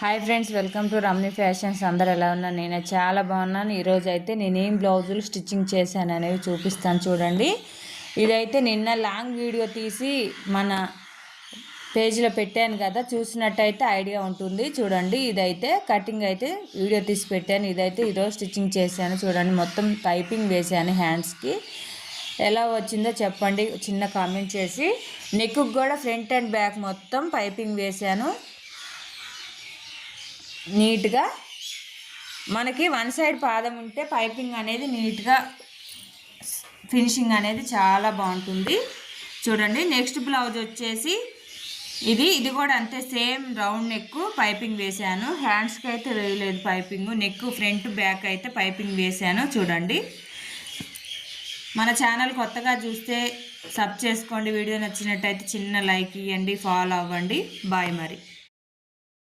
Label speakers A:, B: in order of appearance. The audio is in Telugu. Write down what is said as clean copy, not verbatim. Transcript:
A: Hi friends, welcome to Ramni fashions. అందరు ఎలా ఉన్నాను? నేను చాలా బాగున్నాను. ఈరోజు అయితే నేనేం బ్లౌజులు స్టిచ్చింగ్ చేశాను అనేవి చూపిస్తాను చూడండి. ఇదైతే నిన్న లాంగ్ వీడియో తీసి మన పేజ్లో పెట్టాను కదా, చూసినట్టయితే ఐడియా ఉంటుంది చూడండి. ఇదైతే కటింగ్ అయితే వీడియో తీసి పెట్టాను. ఇదైతే ఈరోజు స్టిచ్చింగ్ చేశాను చూడండి. మొత్తం పైపింగ్ వేసాను హ్యాండ్స్కి. ఎలా వచ్చిందో చెప్పండి, చిన్న కామెంట్ చేసి. నెక్కు కూడా ఫ్రంట్ అండ్ బ్యాక్ మొత్తం పైపింగ్ వేసాను నీట్గా. మనకి వన్ సైడ్ పాదం ఉంటే పైపింగ్ అనేది నీట్గా ఫినిషింగ్ అనేది చాలా బాగుంటుంది చూడండి. నెక్స్ట్ బ్లౌజ్ వచ్చేసి ఇది కూడా అంతే, సేమ్ రౌండ్ నెక్ పైపింగ్ వేసాను. హ్యాండ్స్కి అయితే వేయలేదు పైపింగ్. నెక్ ఫ్రంట్ బ్యాక్ అయితే పైపింగ్ వేసాను చూడండి. మన ఛానల్ కొత్తగా చూస్తే సబ్ చేసుకోండి. వీడియో నచ్చినట్టయితే చిన్న లైక్ ఇవ్వండి, ఫాలో అవ్వండి. బాయ్ మరి.